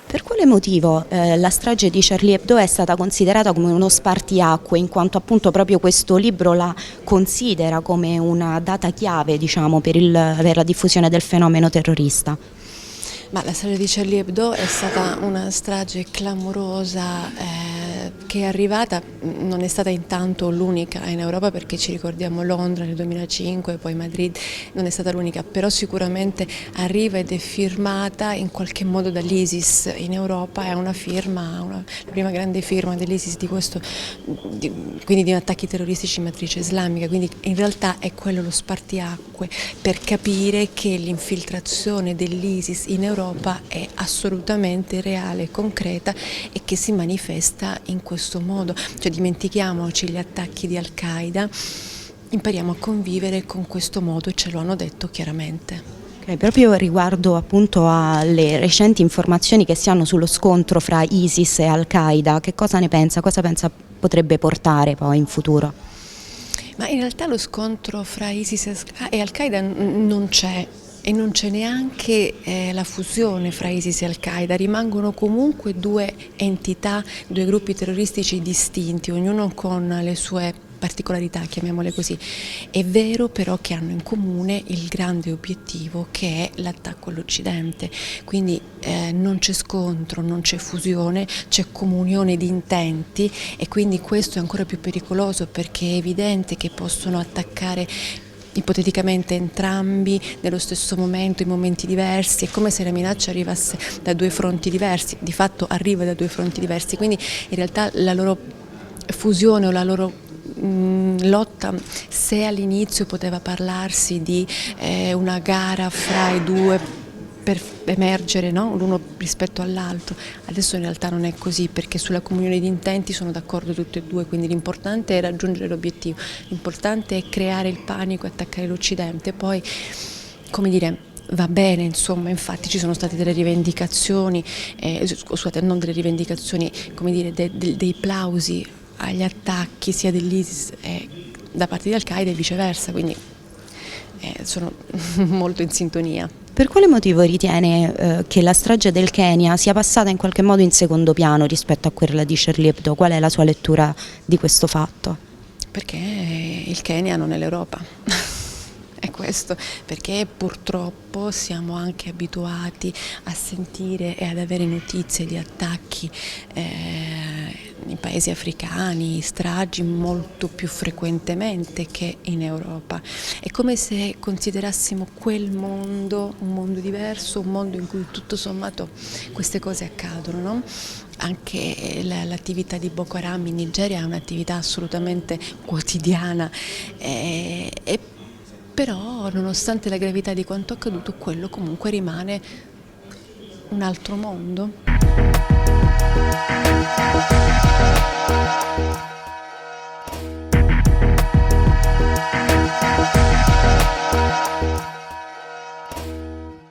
Per quale motivo la strage di Charlie Hebdo è stata considerata come uno spartiacque, in quanto appunto proprio questo libro la considera come una data chiave, diciamo, per la diffusione del fenomeno terrorista? Ma la strage di Charlie Hebdo è stata una strage clamorosa che è arrivata, non è stata intanto l'unica in Europa, perché ci ricordiamo Londra nel 2005, poi Madrid, non è stata l'unica, però sicuramente arriva ed è firmata in qualche modo dall'ISIS in Europa, è una firma, la prima grande firma dell'ISIS quindi di attacchi terroristici di matrice islamica, quindi in realtà è quello lo spartiacque per capire che l'infiltrazione dell'ISIS in Europa è assolutamente reale e concreta e che si manifesta in questo modo. Cioè, dimentichiamoci gli attacchi di Al-Qaeda, impariamo a convivere con questo modo e ce lo hanno detto chiaramente. Okay, proprio riguardo appunto alle recenti informazioni che si hanno sullo scontro fra ISIS e Al-Qaeda, che cosa ne pensa? Cosa pensa potrebbe portare poi in futuro? Ma in realtà lo scontro fra ISIS e Al-Qaeda non c'è. E non c'è neanche la fusione fra ISIS e Al-Qaeda, rimangono comunque due entità, due gruppi terroristici distinti, ognuno con le sue particolarità, chiamiamole così. È vero però che hanno in comune il grande obiettivo che è l'attacco all'Occidente, quindi non c'è scontro, non c'è fusione, c'è comunione di intenti e quindi questo è ancora più pericoloso, perché è evidente che possono attaccare ipoteticamente entrambi nello stesso momento, in momenti diversi. È come se la minaccia arrivasse da due fronti diversi, di fatto arriva da due fronti diversi, quindi in realtà la loro fusione o la loro lotta, se all'inizio poteva parlarsi di una gara fra i due per emergere, no? L'uno rispetto all'altro, adesso in realtà non è così, perché sulla comunione di intenti sono d'accordo tutti e due, quindi l'importante è raggiungere l'obiettivo, l'importante è creare il panico e attaccare l'Occidente. Poi, come dire, va bene, insomma, infatti ci sono state delle rivendicazioni, scusate, non delle rivendicazioni, come dire, dei plausi agli attacchi sia dell'ISIS da parte di Al-Qaeda e viceversa, quindi sono molto in sintonia. Per quale motivo ritiene che la strage del Kenya sia passata in qualche modo in secondo piano rispetto a quella di Charlie Hebdo? Qual è la sua lettura di questo fatto? Perché il Kenya non è l'Europa. È questo, perché purtroppo siamo anche abituati a sentire e ad avere notizie di attacchi in paesi africani, stragi molto più frequentemente che in Europa. È come se considerassimo quel mondo un mondo diverso, un mondo in cui tutto sommato queste cose accadono, no? Anche l'attività di Boko Haram in Nigeria è un'attività assolutamente quotidiana però nonostante la gravità di quanto accaduto, quello comunque rimane un altro mondo.